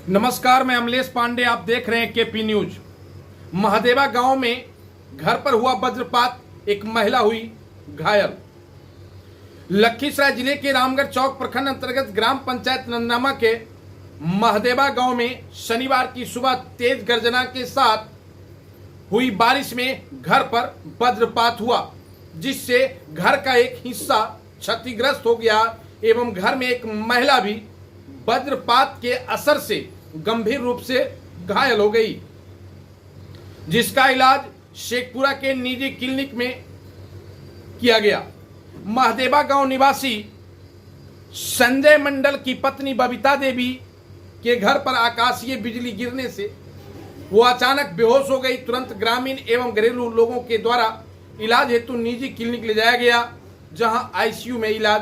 नमस्कार, मैं अमलेश पांडे। आप देख रहे हैं केपी न्यूज। महादेवा गांव में घर पर हुआ वज्रपात, एक महिला हुई घायल। लखीसराय जिले के रामगढ़ चौक प्रखंड अंतर्गत ग्राम पंचायत नंदनामा के महादेवा गांव में शनिवार की सुबह तेज गर्जना के साथ हुई बारिश में घर पर वज्रपात हुआ, जिससे घर का एक हिस्सा क्षतिग्रस्त हो गया एवं घर में एक महिला भी वज्रपात के असर से गंभीर रूप से घायल हो गई, जिसका इलाज शेखपुरा के निजी क्लिनिक में किया गया। महादेवा गांव निवासी संजय मंडल की पत्नी बबीता देवी के घर पर आकाशीय बिजली गिरने से वो अचानक बेहोश हो गई। तुरंत ग्रामीण एवं घरेलू लोगों के द्वारा इलाज हेतु निजी क्लिनिक ले जाया गया, जहां आईसीयू में इलाज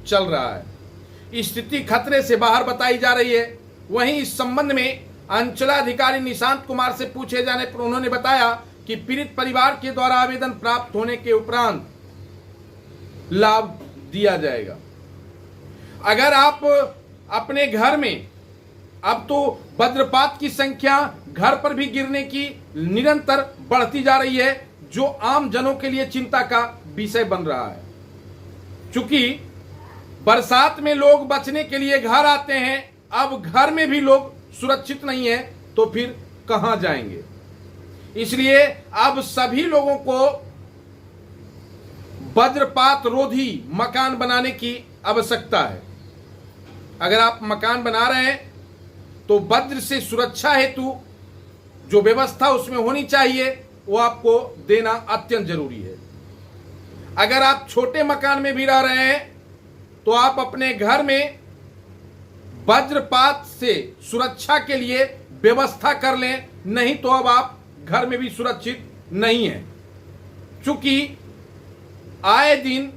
चल रहा है। स्थिति खतरे से बाहर बताई जा रही है। वहीं इस संबंध में अंचलाधिकारी निशांत कुमार से पूछे जाने पर उन्होंने बताया कि पीड़ित परिवार के द्वारा आवेदन प्राप्त होने के उपरांत लाभ दिया जाएगा। अगर आप अपने घर में, अब तो वज्रपात की संख्या घर पर भी गिरने की निरंतर बढ़ती जा रही है, जो आम जनों के लिए चिंता का विषय बन रहा है। चूंकि बरसात में लोग बचने के लिए घर आते हैं, अब घर में भी लोग सुरक्षित नहीं है तो फिर कहां जाएंगे। इसलिए अब सभी लोगों को वज्रपात रोधी मकान बनाने की आवश्यकता है। अगर आप मकान बना रहे हैं तो वज्र से सुरक्षा हेतु जो व्यवस्था उसमें होनी चाहिए वो आपको देना अत्यंत जरूरी है। अगर आप छोटे मकान में भी रह रहे हैं तो आप अपने घर में वज्रपात से सुरक्षा के लिए व्यवस्था कर लें, नहीं तो अब आप घर में भी सुरक्षित नहीं हैं। चूंकि आए दिन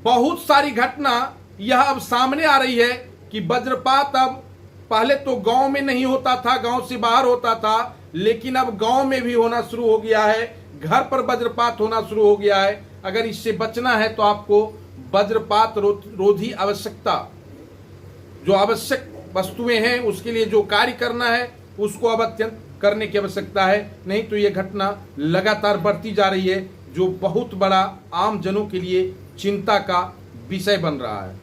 बहुत सारी घटना यह अब सामने आ रही है कि वज्रपात अब पहले तो गांव में नहीं होता था, गांव से बाहर होता था, लेकिन अब गांव में भी होना शुरू हो गया है, घर पर वज्रपात होना शुरू हो गया है। अगर इससे बचना है तो आपको वज्रपात रोधी आवश्यकता, जो आवश्यक वस्तुएं हैं, उसके लिए जो कार्य करना है उसको अब अत्यंत करने की आवश्यकता है। नहीं तो ये घटना लगातार बढ़ती जा रही है, जो बहुत बड़ा आम जनों के लिए चिंता का विषय बन रहा है।